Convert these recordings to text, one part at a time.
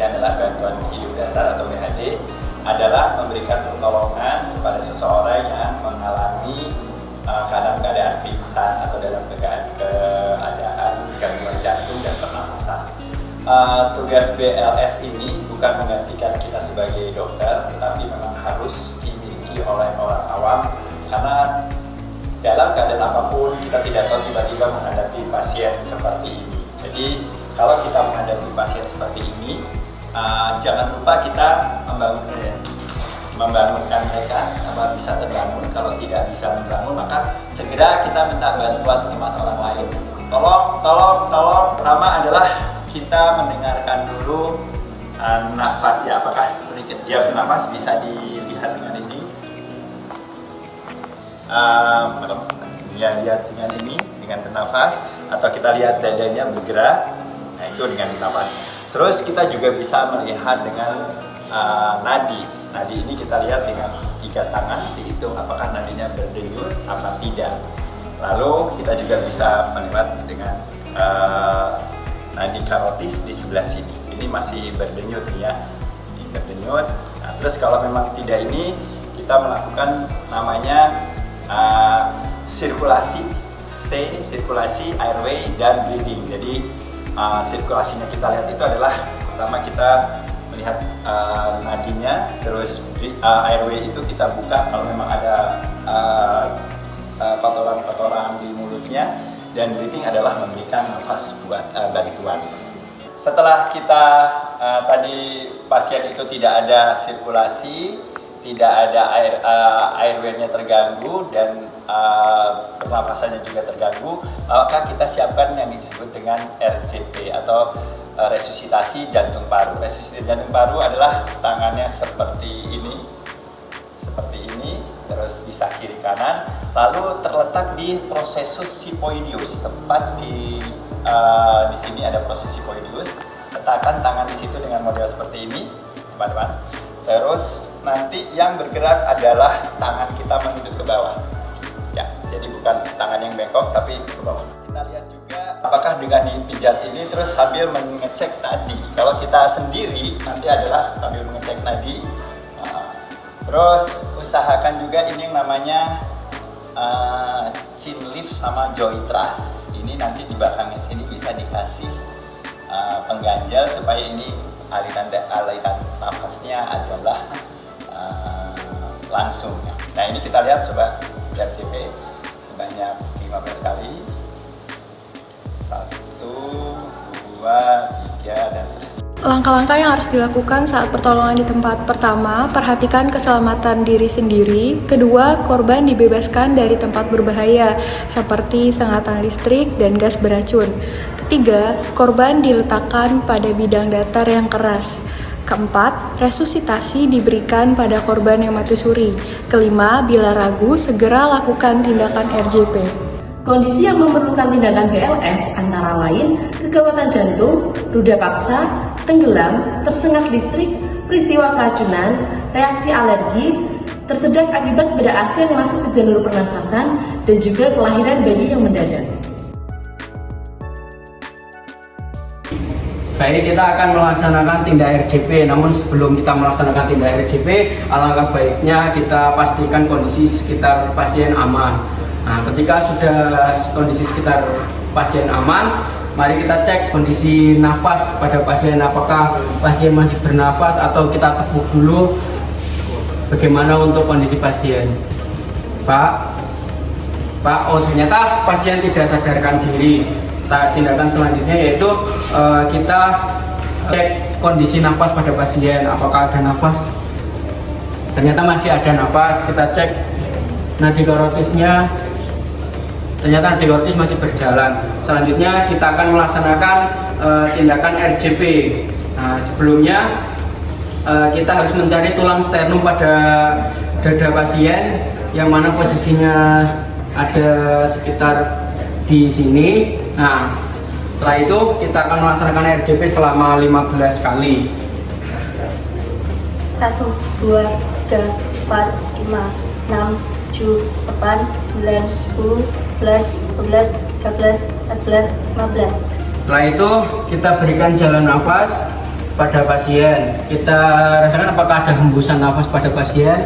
adalah bantuan hidup dasar atau BHD, adalah memberikan pertolongan kepada seseorang yang mengalami keadaan pingsan atau dalam keadaan gangguan jantung dan pernafasan. Tugas BLS ini bukan menggantikan kita sebagai dokter, tetapi memang harus dimiliki oleh orang awam, karena dalam keadaan apapun kita tidak tahu tiba-tiba menghadapi pasien seperti ini. Jadi kalau kita menghadapi pasien seperti ini, jangan lupa kita membangunkan mereka, apa bisa terbangun. Kalau tidak bisa membangun, maka segera kita minta bantuan teman orang lain. Tolong. Pertama adalah kita mendengarkan dulu nafas ya, apakah dia bernafas, bisa dilihat dengan ini. Ya, lihat dengan ini, dengan bernafas, atau kita lihat dadanya bergerak, nah itu dengan bernafas. Terus kita juga bisa melihat dengan nadi. Nadi ini kita lihat dengan 3 tangan, dihitung apakah nadinya berdenyut apa tidak. Lalu kita juga bisa melihat dengan nadi karotis di sebelah sini. Ini masih berdenyut ya, ini berdenyut. Nah, terus kalau memang tidak ini, kita melakukan namanya sirkulasi, sirkulasi airway dan breathing. Jadi sirkulasinya kita lihat itu adalah pertama kita melihat nadinya, terus airway itu kita buka kalau memang ada kotoran-kotoran di mulutnya, dan breathing adalah memberikan nafas buat bantuan. Setelah kita tadi pasien itu tidak ada sirkulasi, tidak ada airway-nya terganggu, dan pernafasannya juga terganggu, maka kita siapkan yang disebut dengan RJP atau resusitasi jantung paru. Resusitasi jantung paru adalah tangannya seperti ini, terus bisa kiri kanan, lalu terletak di prosesus sipoidius, tepat di sini ada proses sipoidius. Letakkan tangan di situ dengan model seperti ini, teman-teman. Terus nanti yang bergerak adalah tangan kita menunduk ke bawah. Ya, jadi bukan tangan yang bengkok tapi ke bawah. Kita lihat juga apakah dengan dipijat ini terus sambil mengecek nadi. Kalau kita sendiri nanti adalah sambil mengecek nadi. Terus usahakan juga ini yang namanya chin lift sama joint thrust. Ini nanti di belakangnya sini bisa dikasih pengganjal supaya ini aliran nafasnya adalah langsung. Nah, ini kita lihat coba RJP sebanyak 15 kali. 1, 2, 3 dan terus. Langkah-langkah yang harus dilakukan saat pertolongan di tempat. Pertama, perhatikan keselamatan diri sendiri. Kedua, korban dibebaskan dari tempat berbahaya seperti sengatan listrik dan gas beracun. Ketiga, korban diletakkan pada bidang datar yang keras. Keempat, resusitasi diberikan pada korban yang mati suri. Kelima, bila ragu, segera lakukan tindakan RJP. Kondisi yang memerlukan tindakan BLS antara lain kegawatan jantung, ruda paksa, tenggelam, tersengat listrik, peristiwa keracunan, reaksi alergi, tersedak akibat beda AC yang masuk ke jalur pernafasan, dan juga kelahiran bayi yang mendadak. Baik, kita akan melaksanakan tindak RJP. Namun sebelum kita melaksanakan tindak RJP, alangkah baiknya kita pastikan kondisi sekitar pasien aman. Nah, ketika sudah kondisi sekitar pasien aman, mari kita cek kondisi nafas pada pasien. Apakah pasien masih bernafas atau kita tepuk dulu bagaimana untuk kondisi pasien. Pak, oh ternyata pasien tidak sadarkan diri. Tindakan selanjutnya yaitu kita cek kondisi nafas pada pasien, apakah ada nafas. Ternyata masih ada nafas. Kita cek nadi karotisnya, ternyata nadi karotis masih berjalan. Selanjutnya kita akan melaksanakan tindakan RJP. Nah, sebelumnya kita harus mencari tulang sternum pada dada pasien, yang mana posisinya ada sekitar di sini. Nah, setelah itu kita akan melaksanakan RJP selama 15 kali. 1, 2, 3, 4, 5, 6, 7, 8, 9, 10, 11, 12, 13, 14, 15. Setelah itu kita berikan jalan nafas pada pasien. Kita rasakan apakah ada hembusan nafas pada pasien.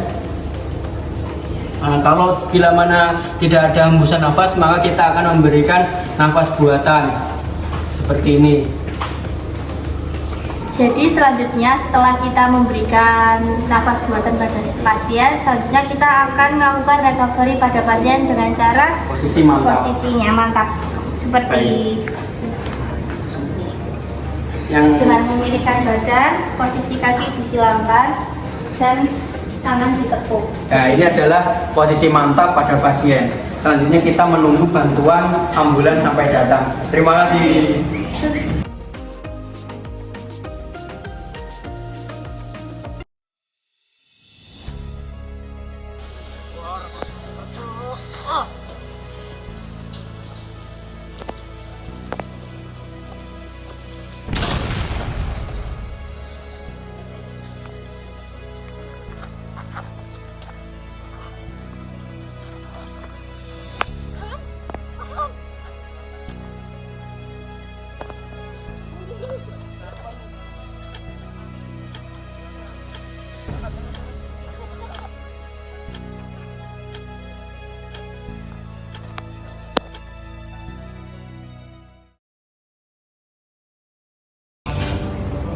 Kalau bila mana tidak ada hembusan nafas, maka kita akan memberikan nafas buatan seperti ini. Jadi selanjutnya setelah kita memberikan nafas buatan pada pasien, selanjutnya kita akan melakukan recovery pada pasien dengan cara posisinya mantap seperti dengan memilihkan badan, posisi kaki disilangkan dan tangan ditekuk. Nah, ini adalah posisi mantap pada pasien. Selanjutnya kita menunggu bantuan ambulans sampai datang. Terima kasih.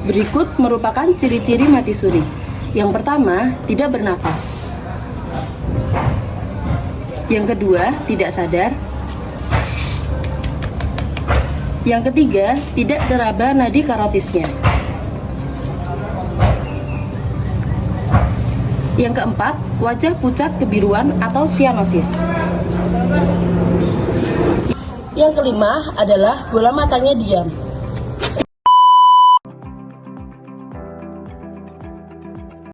Berikut merupakan ciri-ciri mati suri. Yang pertama, tidak bernafas. Yang kedua, tidak sadar. Yang ketiga, tidak teraba nadi karotisnya. Yang keempat, wajah pucat kebiruan atau sianosis. Yang kelima adalah bola matanya diam.